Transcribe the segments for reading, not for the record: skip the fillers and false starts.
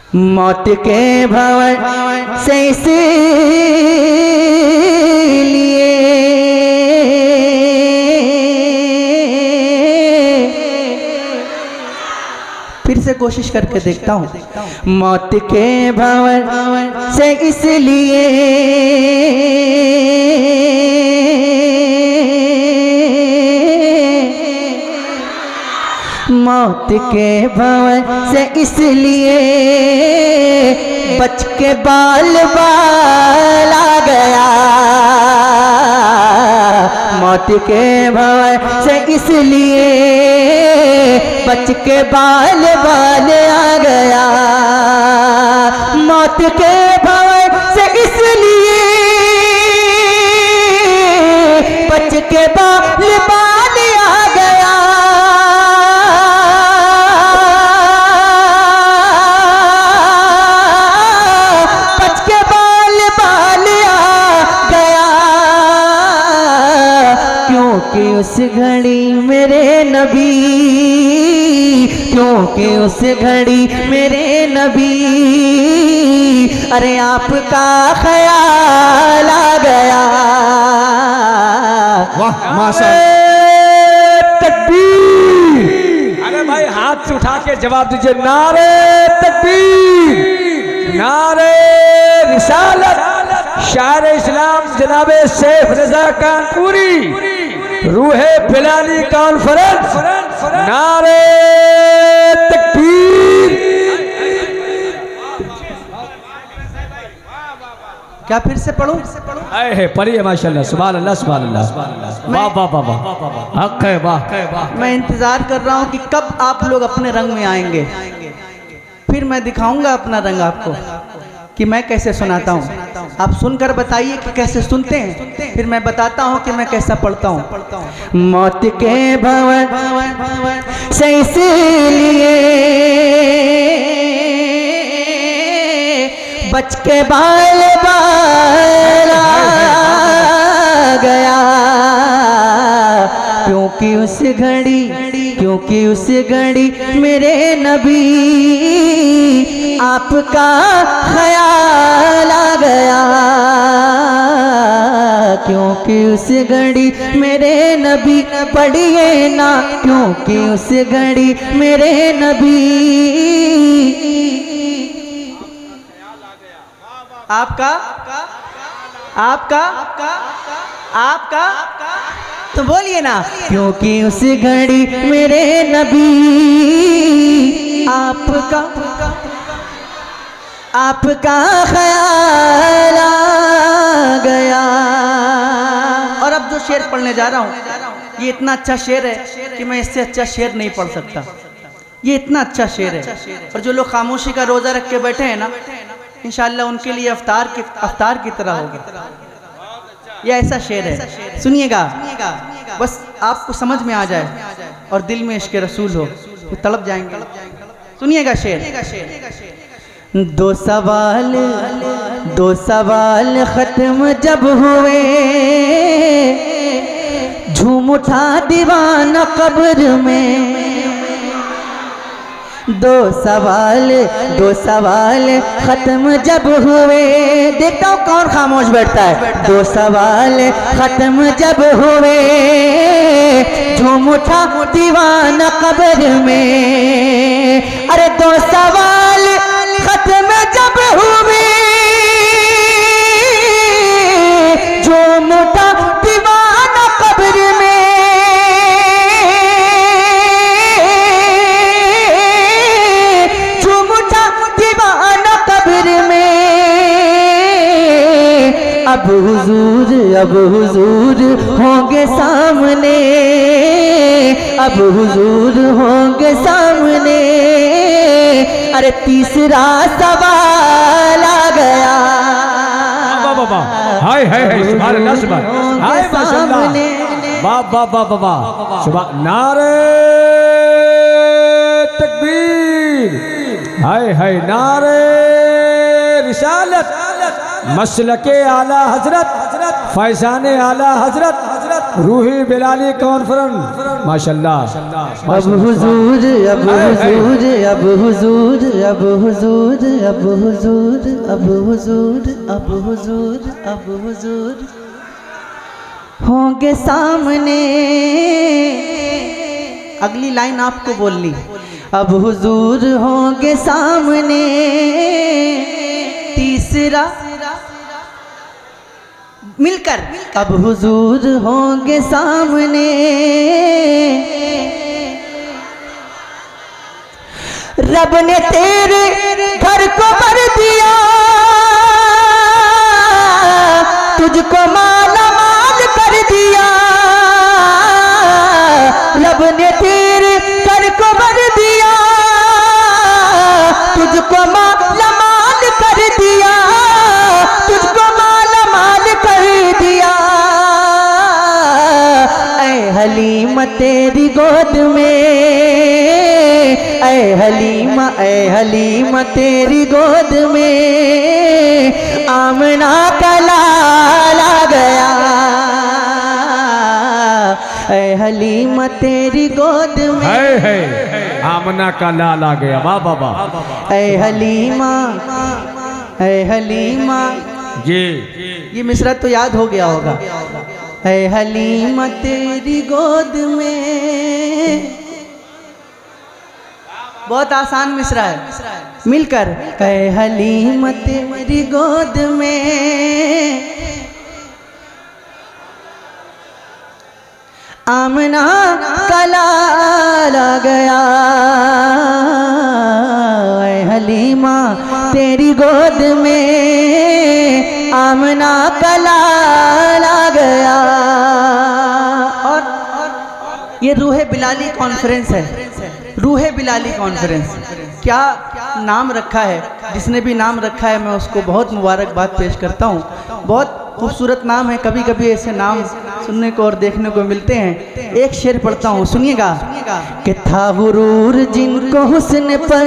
मौत के भंवर से इसलिए फिर से कोशिश करके देखता हूँ। मौत के भंवर से इसलिए मौत के भंवर से इसलिए बच के बाल बाल आ गया। मौत के भंवर से इसलिए बच के बाल बाल आ गया। मौत के भंवर से इसलिए बच के बाल बाल आ गया। बच के बाल बाल आ गया क्योंकि उस घड़ी मेरे नबी, क्योंकि उस घड़ी मेरे नबी अरे आपका ख्याल आ गया। वाह माशाअल्लाह, तकबीर। अरे भाई हाथ से उठा के जवाब दीजिए, नारे तकबीर, नारे रिसालत। शायर इस्लाम जनाबे सैफ रजा कानपुरी, रूहे फिलानी कॉन्फ्रेंस, नारे तकबीर। क्या फिर से पढ़ूं? है पढ़िए माशाल्लाह, सुभान अल्लाह, सुभान अल्लाह, वाह वाह वाह वाह, हक है, वाह। मैं इंतजार कर रहा हूं कि कब आप लोग अपने रंग में आएंगे, फिर मैं दिखाऊंगा अपना रंग आपको कि मैं कैसे सुनाता हूं। आप सुनकर बताइए कि कैसे सुनते हैं, फिर मैं बताता हूं कि मैं कैसा पढ़ता हूं। मौत के भंवर से इसलिए बच के बाल बाल आ गया क्योंकि उस घड़ी, क्योंकि उस घड़ी मेरे नबी आपका ख्याल आ गया। क्योंकि उस घड़ी मेरे नबी, पढ़िए ना, क्योंकि उस घड़ी मेरे नबी आपका आपका आपका तो बोलिए ना, क्योंकि उस घड़ी मेरे नबी आपका आपका ख्याल आ गया। और अब जो शेर पढ़ने जा रहा हूँ ये इतना अच्छा शेर है कि मैं इससे अच्छा शेर नहीं पढ़ सकता। ये इतना अच्छा शेर है और जो लोग खामोशी का रोजा रख के बैठे हैं ना, इंशाअल्लाह उनके लिए अफ्तार की तरह होगा। यह ऐसा शेर है, सुनिएगा, बस आपको समझ में आ जाए और दिल में इश्क़ रसूल हो तो तड़प जाएंगे। सुनिएगा शेर। दो सवाल खत्म जब हुए, झूम उठा दीवाना कब्र में। दो सवाल खत्म जब हुए, देखता हूँ कौन खामोश बैठता है। दो सवाल खत्म जब हुए, झूम उठा दीवाना कब्र में। अरे दो सवाल खत्म जब हुए, झूम उठा दीवाना कब्र में। अब हुजूर होंगे सामने, अब हुजूर होंगे सामने। अरे तीसरा सवाल आ गया। हाय हाय हाय, सुभान अल्लाह, सुभान, हाय माशाअल्लाह, वाह वाह वाह वाह, सुभान, नारे तकबीर, हाय हाय, नारे रिसालत, मसलके आला हजरत, फैजाने आला हजरत रूही बिलाली कॉन्फ्रेंस माशाल्लाह। अब हुजूर अब हुजूर अब हुजूर अब हुजूर अब हुजूर अब हुजूर अब हुजूर अब हुजूर होंगे सामने। अगली लाइन आपको बोलनी। अब हुजूर होंगे सामने। तीसरा मिलकर अब हुजूर होंगे सामने। रब ने तेरे घर को भर दिया, तुझको माला माल कर दिया। रब ने तेरे घर को भर दिया, तुझको माला माल कर दिया, तुझको माला माल कर दिया। ऐ हलीमा तेरी गोद में, ऐ हलीमा तेरी गोद में आमना का लाला गया। ऐ हलीमा तेरी गोद में है आमना का लाल आ गया। वाह बाबा। ऐ हलीमा जी ये मिसरा तो याद हो गया होगा। ऐ हलीमा तेरी गोद में, बहुत आसान मिसरा है मिलकर। ऐ हलीमा तेरी गोद में आमना का लाला गया। ऐ हलीमा तेरी गोद में आमना का लाला गया। और ये रूहे बिलाली कॉन्फ्रेंस है, रूहे बिलाली कॉन्फ्रेंस। क्या नाम रखा है, जिसने भी नाम रखा है मैं उसको बहुत मुबारकबाद पेश करता हूँ। बहुत खूबसूरत नाम है। कभी कभी ऐसे नाम सुनने को और देखने को मिलते हैं। एक शेर पढ़ता हूँ, सुनिएगा। कि था गुरूर जिनको हुस्न पर,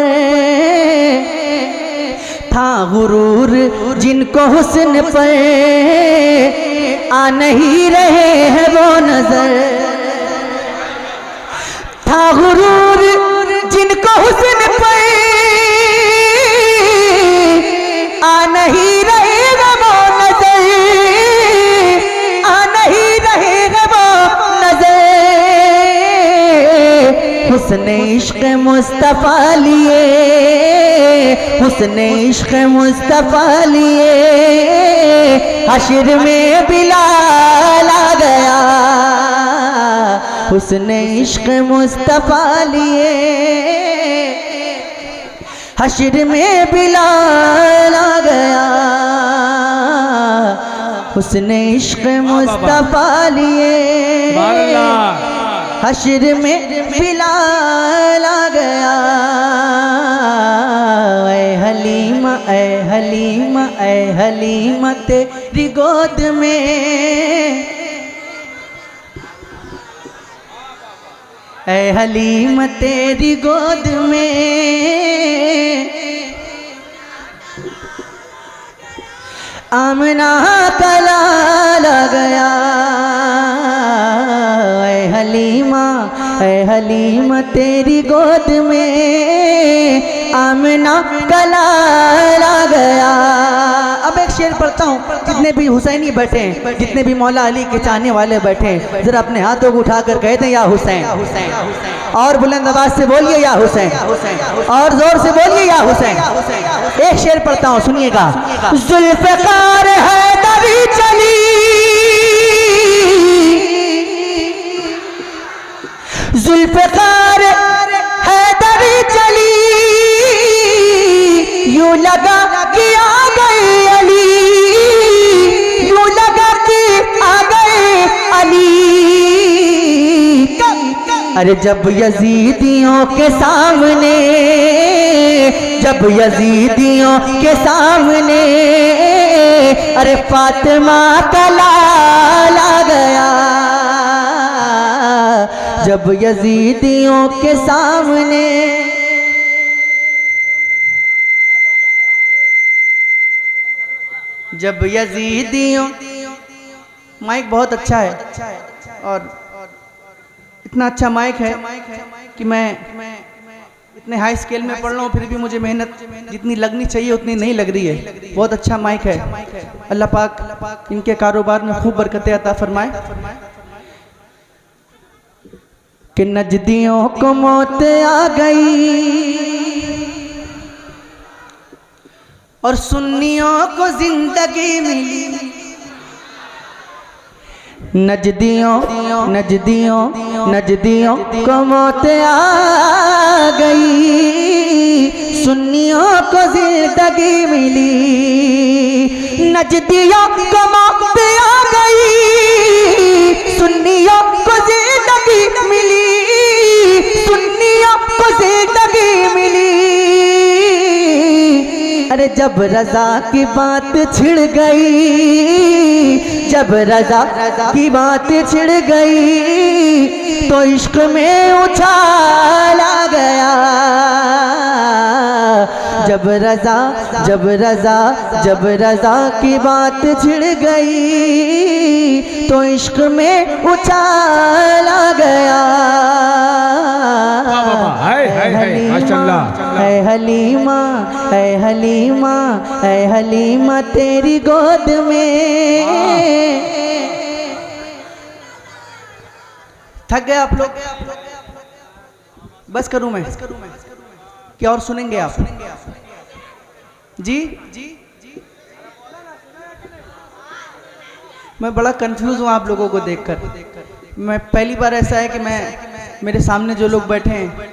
था गुरूर जिनको हुस्न पर आ नहीं रहे हैं वो नजर। था गुरूर जिनको हुस्न पर आ नहीं रहेगा वो नजर, आ नहीं रहेगा वो नजर। हुस्न इश्क मुस्तफा लिए, हुस्न इश्क मुस्तफा लिए हश्र में बिलाल आ गया। हुस्न इश्क मुस्तफा लिए हश्र में बिलाल आ गया। हुस्न इश्क मुस्तफा लिए हश्र में बिलाल आ गया। ऐ हलीमा ऐ हलीमा ऐ हलीमा तेरी गोद में, ऐ हलीमा तेरी गोद में आमना का लाला गया। ऐ हलीमा तेरी गोद में आमना का लाला गया। अब एक शेर पढ़ता हूँ। जितने भी हुसैनी बैठे हैं, जितने भी मौला अली के चाहने वाले बैठे हैं, जरा अपने हाथों को उठाकर कह दें या हुसैन। और बुलंद आवाज से बोलिए या हुसैन, और जोर से बोलिए या हुसैन। एक शेर पढ़ता हूँ, सुनिएगा। जुल्फ़िकार हैदरी चली, जुल्फ़िकार हैदरी चली, यूं लगा कि आ गए अली, यूं लगा कि आ गए अली। अरे जब यजीदियों के सामने, जब यजीदियों के सामने अरे फातिमा का लाल आ गया। जब यजीदियों के सामने, जब यजीदियों, माइक बहुत अच्छा है, और इतना अच्छा माइक है कि मैं इतने हाई स्केल में पढ़ रहा हूँ, फिर भी मुझे मेहनत जितनी लगनी चाहिए उतनी नहीं लग रही है। बहुत अच्छा माइक है। अल्लाह पाक इनके कारोबार में खूब बरकतें अता फरमाए। कि नजदियों को मौत आ गई और सुन्नियों को जिंदगी मिली। नजदियों नजदियों नजदियों को मौत आ गई, सुन्नियों को जिंदगी मिली। नजदियों को मौत आ गई, सुन्नियों को जिंदगी मिली, सुन्नियों को जिंदगी मिली। अरे जब रजा की बात छिड़ गई, जब रजा की बात छिड़ गई तो इश्क में उछाला गया। जब रजा जब रजा जब रजा की बात छिड़ गई तो इश्क में उछाला गया। है हलीमा, है हलीमा, है हलीमा तेरी गोद में। थक गए आप लोग? बस करूं मैं? क्या और सुनेंगे आप? जी मैं बड़ा कंफ्यूज हूँ आप लोगों को देखकर। मैं पहली बार ऐसा है कि मैं मेरे सामने जो लोग बैठे हैं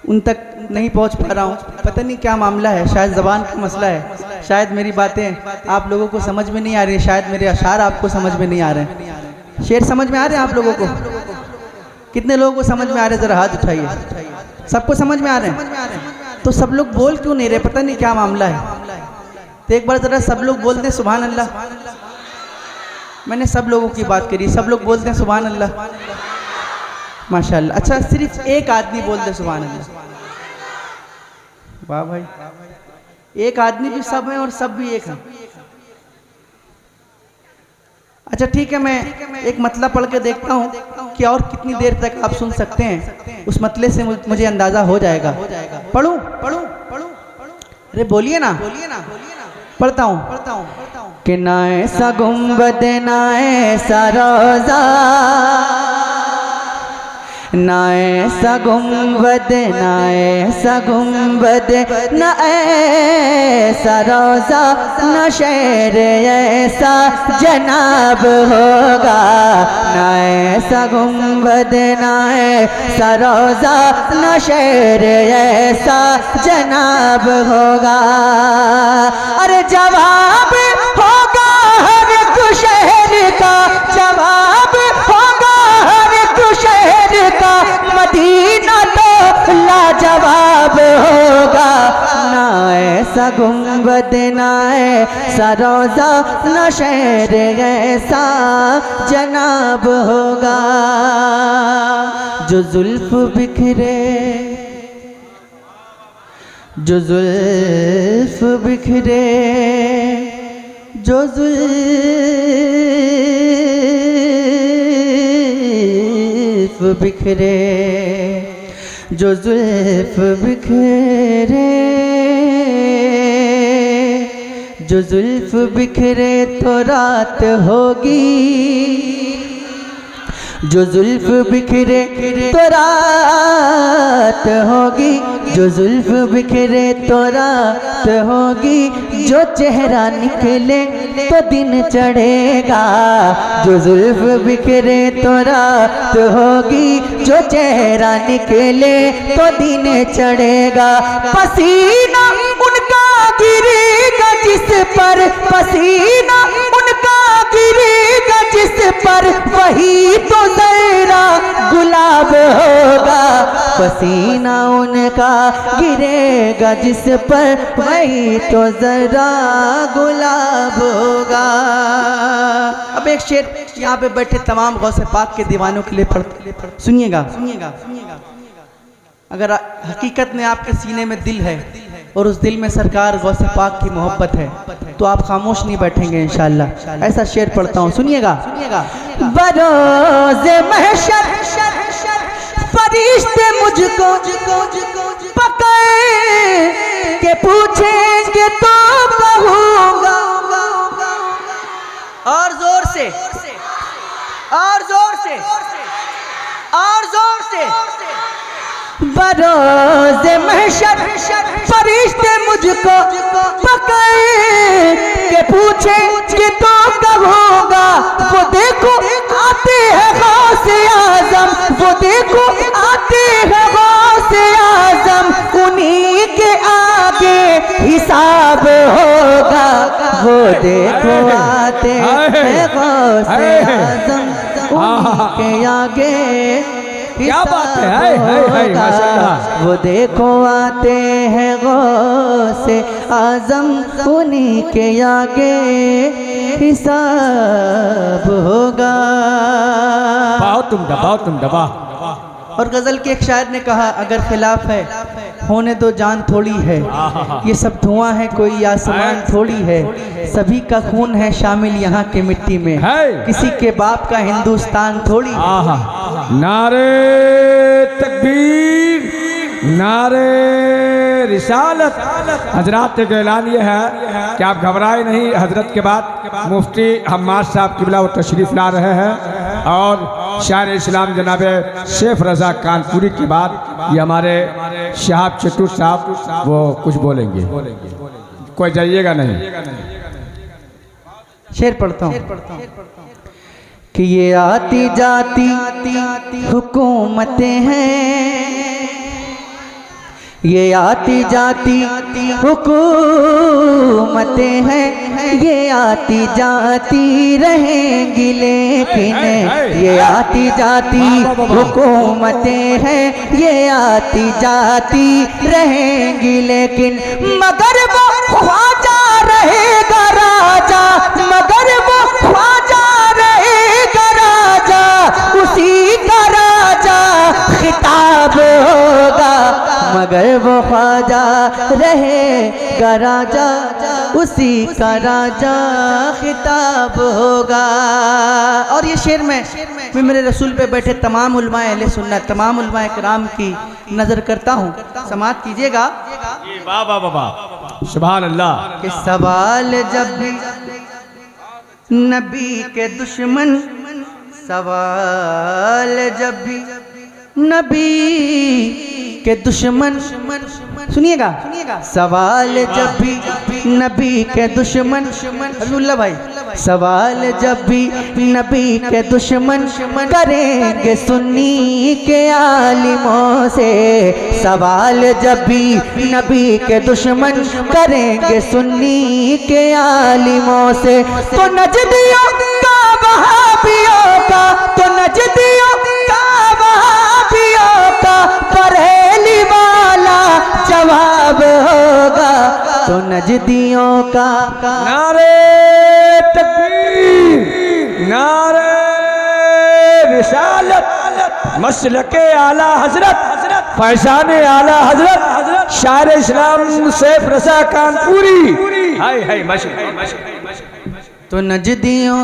उन तक नहीं पहुंच पा रहा हूँ। पता नहीं क्या मामला है, शायद ज़बान का मसला है, शायद मेरी बातें आप लोगों को समझ में नहीं आ रही, शायद मेरे अशार आपको समझ में नहीं आ रहे हैं। शेर समझ में आ रहे हैं आप लोगों को? कितने लोगों को समझ में आ रहे हैं? ज़रा हाथ उठाइए। सबको समझ में आ रहे हैं? तो सब लोग बोल क्यों नहीं रहे? पता नहीं क्या मामला है। तो एक बार ज़रा सब लोग बोलते हैं सुभान अल्लाह। मैंने सब लोगों की बात करी, सब लोग बोलते हैं सुभान अल्लाह, माशाअल्लाह। अच्छा, सिर्फ एक आदमी बोलते सुभान अल्लाह। वाह भाई, एक आदमी भी सब है और सब भी एक है। अच्छा ठीक है, मैं एक मतला पढ़ के देखता हूँ कि और कितनी देर तक आप सुन सकते हैं। उस मतले से मुझे अंदाजा हो जाएगा। पढ़ूं? अरे बोलिए ना, पढ़ता हूँ। कि ना ऐसा गुंबद ना ऐसा रोज़ा, ना ऐसा गुंबद ना ऐसा गुंबद, ना ऐसा रोज़ा, ना शहर ऐसा जनाब होगा। ना ऐसा गुंबद ना ऐसा रोज़ा, ना शहर ऐसा जनाब होगा। अरे जवाब होगा हर एक शहर का, जवाब होगा हर एक शहर का, मदीना तो लाजवाब होगा। ना ऐसा गुंबद ना ऐसा रोज़ा, ना शहर ऐसा जनाब होगा। जो जुल्फ बिखरे, जो जुल्फ बिखरे, जो जुल्फ बिखरे, जो जुल्फ बिखरे, जो जुल्फ बिखरे तो रात होगी। जो जुल्फ बिखरे तो रात होगी, जो जुल्फ बिखरे तो रात होगी। जो चेहरा निकले तो दिन चढ़ेगा। जो जुल्फ बिखरे तो रात होगी, जो चेहरा निकले तो दिन चढ़ेगा। पसीना उनका गिरेगा जिस पर, पसीना उनका गिरेगा जिस पर, वही तो जरा गुलाब होगा। पसीना उनका गिरेगा जिस पर, वही तो जरा गुलाब होगा। अब एक शेर यहाँ पे बैठे तमाम गौसे पाक के दीवानों के लिए पढ़ सुनिएगा। अगर हकीकत में आपके सीने में दिल है और उस दिल में सरकार गौसे पाक की मोहब्बत है, तो आप खामोश नहीं बैठेंगे इंशाअल्लाह। ऐसा शेर पढ़ता हूँ, सुनिएगा। बरोज़े महशर फरिश्ते मुझको पकड़ के पूछेंगे तो कहूँगा, और जोर से, और जोर से, और जोर से। बरोज़े महशर फरिश्ते मुझको पकड़ के पूछेंगे तो कहूँगा, वो देखो आते हैं गौसे आज़म, वो देखो आते हैं गौसे आज़म, उन्हीं के आगे हिसाब होगा। वो देखो आते हैं गौसे आज़म, उन्हीं के आगे क्या बात है, हाय माशाअल्लाह। वो देखो आते हैं गौसे आज़म, उन्हीं के आगे हिसाब होगा। बहुत तुम दबा। और गज़ल के एक शायर ने कहा, अगर खिलाफ है होने दो जान थोड़ी है, ये सब धुआं है कोई आसमान थोड़ी है, सभी का खून है शामिल यहाँ के मिट्टी में, किसी के बाप का हिंदुस्तान थोड़ी है। नारे तकबीर, नारे रिसालत। हजरात का ऐलान ये है कि आप घबराए नहीं। हजरत के बाद मुफ्ती हम्माद साहब किबला वो तशरीफ ला रहे हैं, और शायर इस्लाम जनाब शेख रजा कानपुरी के बाद ये हमारे शहाब चतुर साहब वो कुछ बोलेंगे। कोई जाइएगा नहीं। शेर पढ़ता हूँ कि ये आती जाती हुकूमतें हैं, ये आती जाती हुकूमतें हैं, ये आती जाती रहेंगी लेकिन, ये आती जाती हुकूमतें हैं, ये आती जाती रहेंगी लेकिन, मगर वो ख्वाजा रहेगा राजा, मगर वो ख्वाजा रहेगा राजा, उसी का राजा खिताब होगा, मगर वो ख्वाजा रहेगा राजा, उसी का राजा खिताब होगा। और ये शेर में मैं मेरे रसूल पे बैठे तमाम उलमाए अहले सुन्नत, तमाम उलमाए किराम की नजर करता हूँ, समाअत कीजिएगा। वाह वाह वाह, सुभान अल्लाह। कि सवाल जब भी नबी के दुश्मन, सवाल जब भी नबी के दुश्मन, सुनिएगा, सवाल जब भी नबी के दुश्मन, अब्दुल्ला भाई, सवाल जब भी नबी के दुश्मन करेंगे सुन्नी के आलिमों से, सवाल जब भी नबी के दुश्मन करेंगे सुन्नी के आलिमों से, तो नजदियों का वहाबियों का, तो नजदियों का वहाबियों का बरेली वाला जवाब होगा, तो नजदियों का नारे तकबीर, नारे रिसालत, मसलके आला हजरत, फैजाने आला हजरत, शायर इस्लाम शेख रजा कानपुरी। हाय हाय माशाअल्लाह। तो नजदियों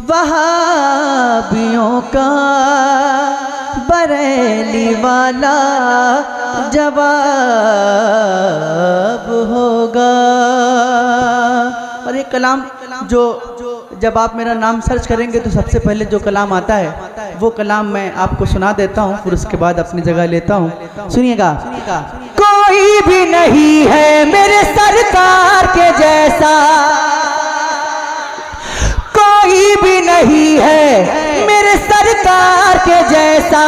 वहाबियों का बरेली वाला जवाब होगा। और ये कलाम जो जब आप मेरा नाम सर्च करेंगे तो सबसे पहले जो कलाम आता है वो कलाम मैं आपको सुना देता हूँ, फिर उसके बाद अपनी जगह लेता हूँ। सुनिएगा। कोई भी नहीं है मेरे सरकार के जैसा, कोई भी नहीं है मेरे सरकार के जैसा,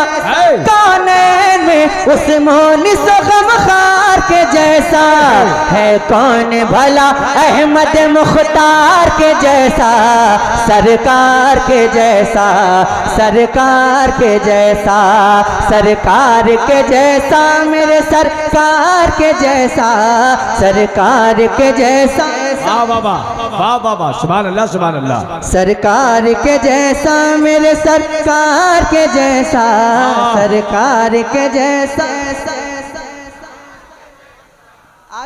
कानैन में उस मोनिस गमखार के जैसा, है कौन भला अहमद मुख्तार के जैसा, सरकार के जैसा, सरकार के जैसा, सरकार के जैसा, मेरे सरकार के जैसा, सरकार के जैसा। वाह वाह वाह वाह वाह, सुभान अल्लाह सुभान अल्लाह। सरकार के जैसा, मेरे सरकार के जैसा, सरकार के जैसा।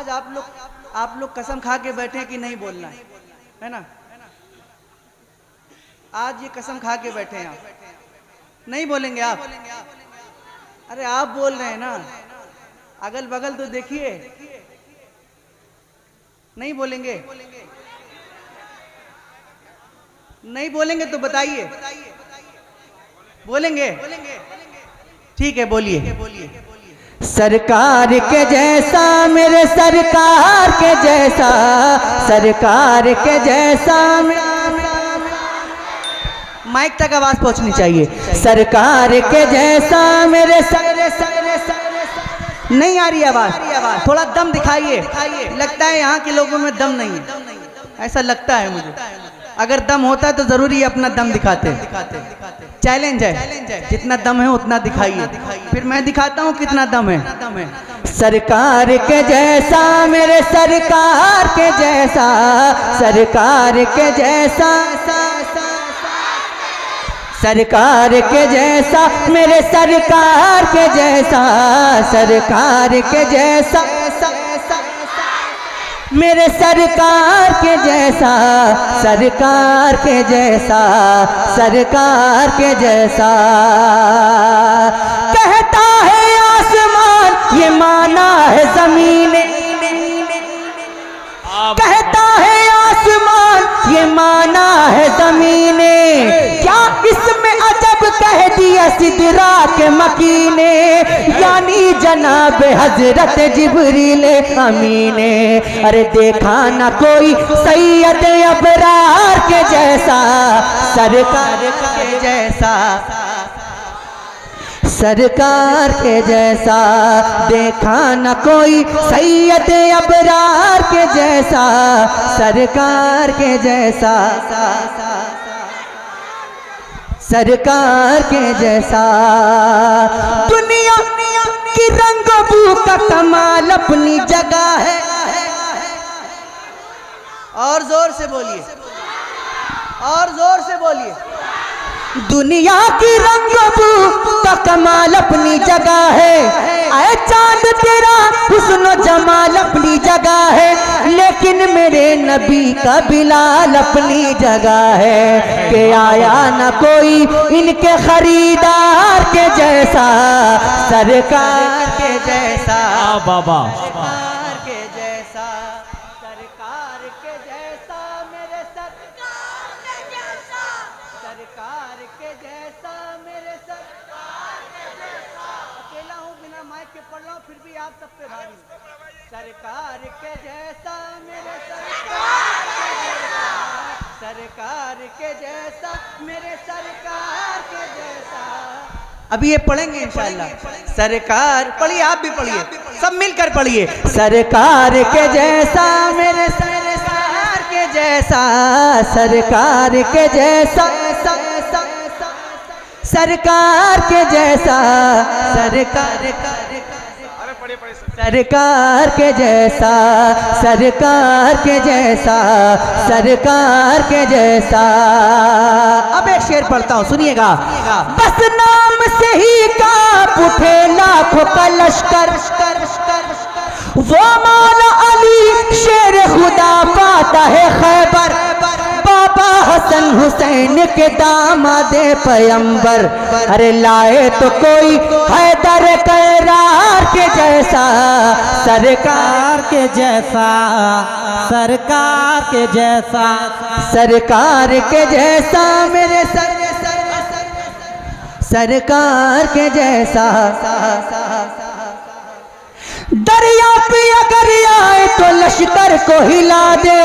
आज आप लोग कसम खा के बैठे हैं कि नहीं बोलना है ना? आज ये कसम खा के बैठे हैं आप नहीं बोलेंगे आप? अरे आप बोल रहे हैं ना, अगल बगल तो देखिए, नहीं बोलेंगे? नहीं बोलेंगे तो बताइए, बोलेंगे? ठीक है, बोलिए। सरकार के जैसा मेरे सरकार के जैसा, सरकार के जैसा माइक तक आवाज पहुंचनी चाहिए। सरकार के जैसा मेरे नहीं आ रही आवाज, थोड़ा दम दिखाइए। लगता है यहाँ के लोगों में दम नहीं है, ऐसा लगता है मुझे। अगर दम होता है तो जरूरी अपना दम दिखाते। चैलेंज है, जितना दम है उतना दिखाइए, फिर मैं दिखाता हूँ कितना दम है। सरकार के जैसा मेरे सरकार के जैसा, सरकार के जैसा, सरकार के जैसा मेरे सरकार के जैसा, सरकार के जैसा मेरे सरकार के जैसा, सरकार के जैसा, सरकार के जैसा। कहता है आसमान ये माना है जमीन, कहता है आसमान ये माना है जमीन, क्या इसमें अजब कह दिया सिदरा के मकीने, यानी जनाब हजरत जिब्रील अमीने। अरे देखा ना कोई सैयद अबरार के जैसा, सरकार के जैसा, सरकार के जैसा। देखा न कोई सैयद अबरार के जैसा, सरकार के जैसा, सरकार के जैसा। दुनिया की रंग बू का कमाल अपनी जगह है। और जोर से बोलिए, और जोर से बोलिए। दुनिया की रंग बू का कमाल अपनी जगह है, आए चांद तेरा हुस्न जमाल अपनी जगह है, लेकिन मेरे नबी का बिलाल अपनी जगह है। कि आया न कोई इनके खरीदार के जैसा, सरकार के जैसा, बाबा सरकार के जैसा, सरकार के जैसा मेरे सरकार के जैसा, सरकार के जैसा मेरे सरकार के जैसा। अकेला हूँ, बिना माइक के पढ़ रहा हूँ, फिर भी आप सब पे भारी। सरकार के जैसा मेरे सरकार के जैसा, सरकार के जैसा मेरे सरकार के जैसा। अभी ये पढ़ेंगे इंशाअल्लाह। सरकार पढ़िए, आप भी पढ़िए, सब मिलकर पढ़िए। सरकार के जैसा मेरे सरकार के जैसा, सरकार के जैसा, सरकार के जैसा, सरकार सरकार के जैसा, सरकार के जैसा, सरकार के जैसा। अब एक शेर पढ़ता हूँ, सुनिएगा। बस नाम से ही कांप उठे लाखों का लश्कर, वो मौला अली शेर खुदा पाता है खैबर, बाबा हसन हुसैन के दामादे पैगंबर। अरे लाए तो कोई हैदर करार के जैसा, सरकार के जैसा, सरकार के जैसा, सरकार के जैसा मेरे सरकार के जैसा। दरिया पे अगर आए तो लश्कर को हिला दे,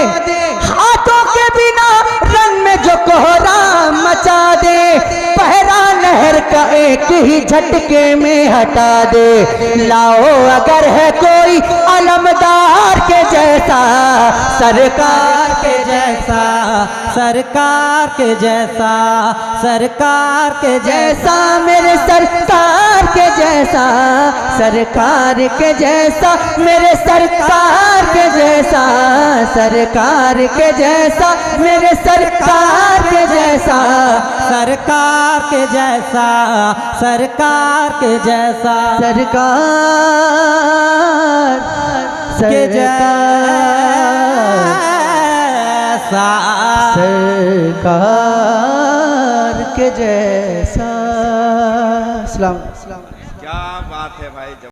हाथों के बिना रन में जो कोहराम मचा दे, पहरा नहर का एक ही झटके में हटा दे। लाओ अगर है कोई अलमदार के जैसा, सरकार के जैसा, सरकार के जैसा, सरकार के जैसा मेरे सरकार के जैसा, सरकार के जैसा मेरे सरकार के जैसा, सरकार के जैसा मेरे सरकार के जैसा, सरकार के जैसा, सरकार के जैसा, सरकार के जैसा, सरकार के जैसा। सलाम। क्या बात है भाई।